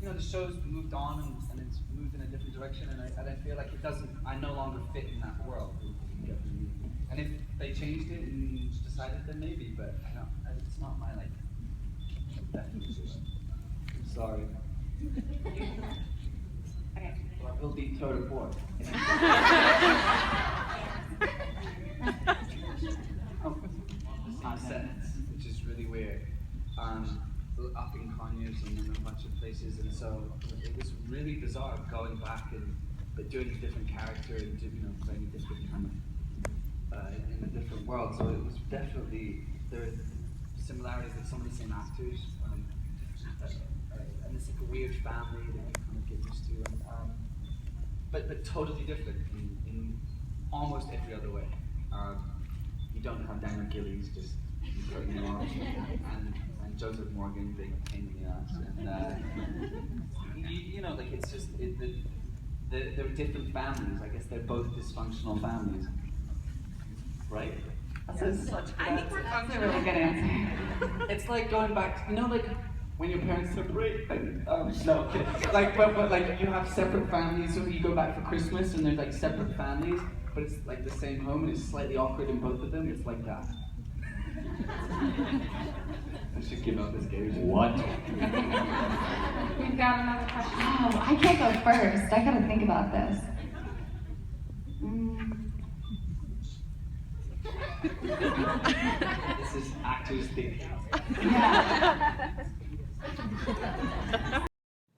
you know, the show's moved on and it's moved in a different direction, and I feel like it doesn't. I no longer fit in that world. And if they changed it and decided, then maybe. But I don't. It's not my like. Sorry. Okay. Well, we'll be toe to four. Which is really weird. Up in Conyers and in a bunch of places, and so it was really bizarre going back and but doing a different character and playing a different kind of in a different world. So it was definitely there are similarities with some of the same actors, and it's like a weird family that you kind of get used to, and, but totally different in almost every other way. You don't have Daniel Gillies just cutting you off, and Joseph Morgan being a pain in the ass, and you know, like it's just they're different families. I guess they're both dysfunctional families, right? That's such a good answer. That's a really good answer. It's like going back, you know, like when your parents separate. No, like but like you have separate families. So you go back for Christmas and there's like separate families, but it's like the same home and it's slightly awkward in both of them. It's like that. I should give up this game. What? We've got another question. Oh, I can't go first. I gotta think about this. This is actors thinking. Yeah.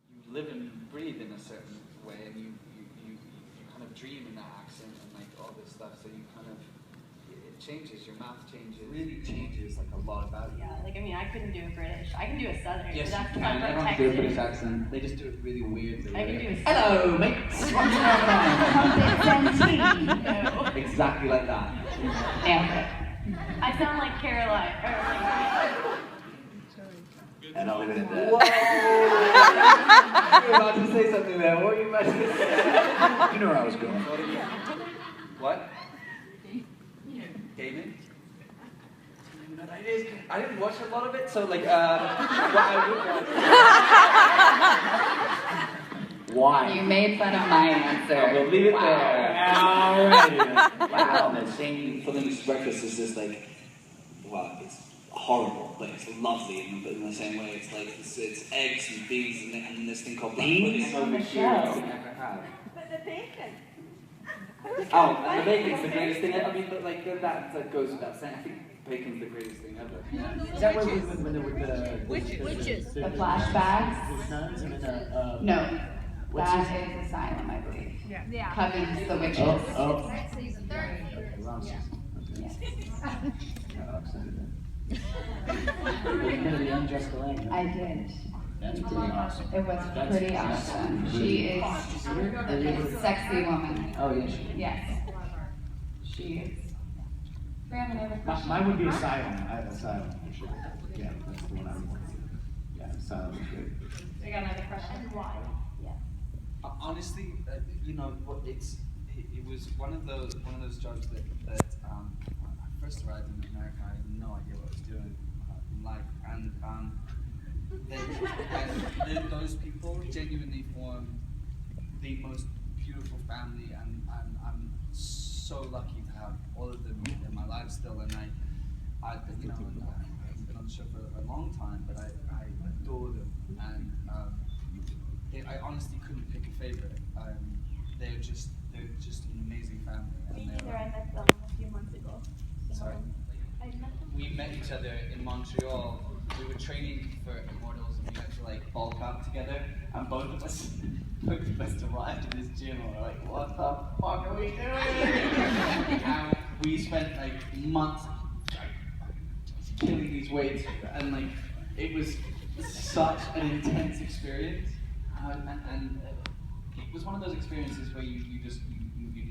You live and breathe in a certain way, and you kind of dream in that accent and like all this stuff. So you kind of it changes. Your mouth changes. It really changes like a lot about you. Yeah, like I mean, I couldn't do a British. I can do a Southern. Yes, but that's you can. not I don't like do a Texas. British accent. They just do it really weirdly. I can do a Hello, mates. No. Exactly like that. Yeah. I sound like Caroline. Or And I'll leave it at that. You were about to say something there. What were you about to say? You know where I was going. What? Gaming? I didn't watch a lot of it, so like, what I would watch. Why? You made fun of my answer. We'll leave it Wow. there. Alrighty. Wow, the same for them breakfast is just like, well, it's horrible, but it's lovely in the same way. It's like, it's eggs and beans and this thing called black pudding. On the show. Never have. But the bacon. Oh, and the bacon's the greatest thing. I mean, but like that goes without saying. I think bacon's the greatest thing ever. Is that where when there were the Witches. The flashbacks? The nuns and then No. What's That is Asylum, I believe. Yeah. Covey's The Witches. Oh. Okay, wrong season. Yes. Are you gonna be on Jessica Lange? I did. That's pretty awesome. It was pretty awesome. She is a sexy woman. Oh yeah, she. Yes. She is. We have another question. Mine would be Asylum. I have Asylum for sure. Yeah, that's the one I would. Yeah, Asylum is great. We got another question. Why? Yeah. Honestly, you know, it was one of those jobs that when I first arrived in America, I had no idea what I was doing in life, and those people genuinely form the most beautiful family, and I'm so lucky to have all of them in my life still, and I you know, I've been on the show for a long time, but I adore them, and I honestly couldn't pick a favorite. They're just an amazing family. Me neither. I met them a few months ago. So Sorry? I met them. We met each other in Montreal. We were training for Immortals, and we had to like bulk up together. And both of us arrived in this gym, and we're like, "What the fuck are we doing?" And we spent like months killing these weights, and like it was such an intense experience. And it was one of those experiences where you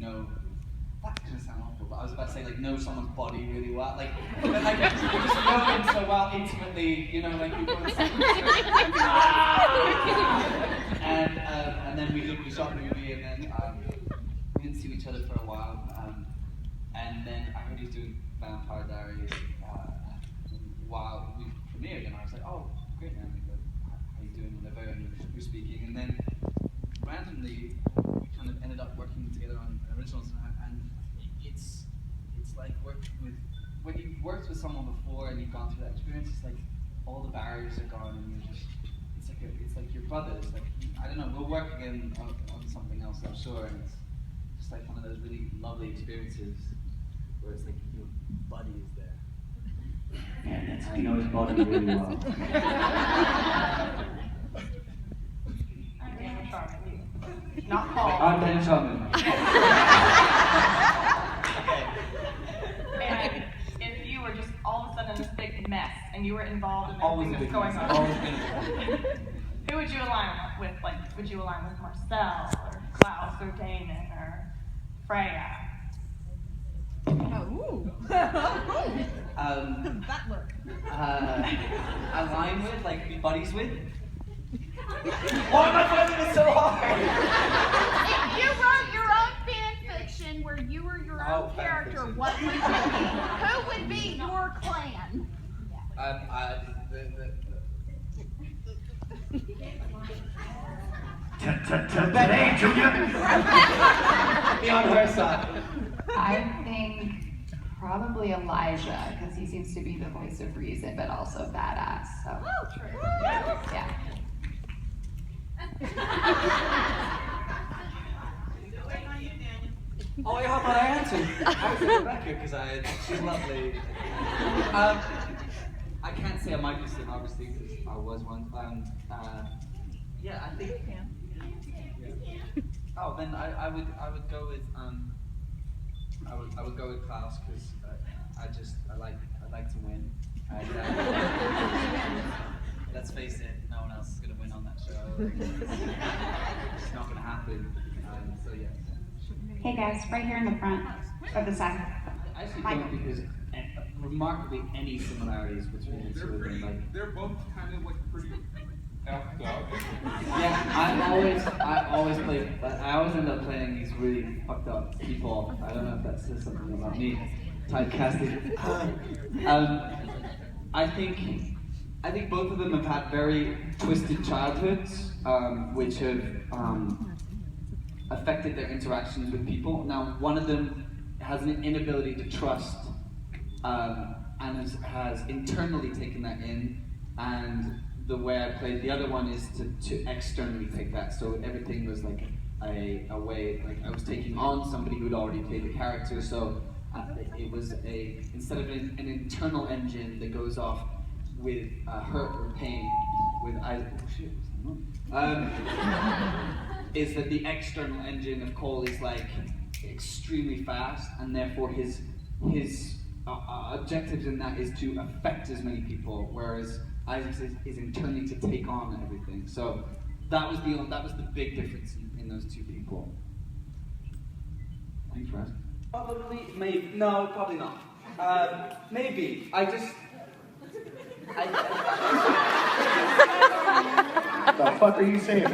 know, that's gonna sound awful, but I was about to say like know someone's body really well, like you just know them so well intimately, you know, like you go and then we shot the movie, and then we didn't see each other for a while, and then I heard he was doing Vampire Diaries while we premiered, and I was like, oh great man, like, how you doing, whatever, and we were speaking. they kind of ended up working together on originals, and it's like working with, when you've worked with someone before and you've gone through that experience, it's like all the barriers are gone, and you're just, it's like your brothers. Like, I don't know, we'll work again on something else, I'm sure, and it's just like one of those really lovely experiences where it's like your buddy is there. Yeah, I know his body really well. I'm Daniel Sharman. Not Paul. I'm Daniel Sharman. And if you were just all of a sudden in this big mess and you were involved in Always everything a that's big going mess. on, Always been a big mess. who would you align with? Like, would you align with Marcel or Klaus or Damon or Freya? That look. Align with, like be buddies with? Why am I finding this so hard? If you wrote your own fan fiction where you were your own fan character, fiction. what would you be? Who would be your clan? Today, Junior. Be on her side. I think probably Elijah, because he seems to be the voice of reason, but also badass. So, Oh, true. yeah. Oh, yeah, but I answered. I answered Rebecca because she's lovely. I can't say a microphone, obviously, because I was one. Yeah, I think. Yeah. Oh, then I would go with I would go with Klaus because I like to win. And, let's face it, no one else is gonna win on that show. It's not gonna happen. So yeah. Hey guys, right here in the front of the side. I actually don't think there's remarkably any similarities between the two of them. Like, They're both kind of like pretty effed up. yeah, I always end up playing these really fucked up people. I don't know if that says something about me. Typecasting. I think both of them have had very twisted childhoods, which have affected their interactions with people. Now, one of them has an inability to trust, and has internally taken that in, and the way I played the other one is to externally take that. So everything was like a way, like I was taking on somebody who'd already played the character. So it was instead of an internal engine that goes off with hurt or pain, with is that the external engine of Cole is like extremely fast, and therefore his objectives in that is to affect as many people, whereas Isaac's is internally to take on everything. So that was the big difference in those two people. Thanks for asking. Probably, maybe, no, probably not. Maybe. The fuck are you saying, man?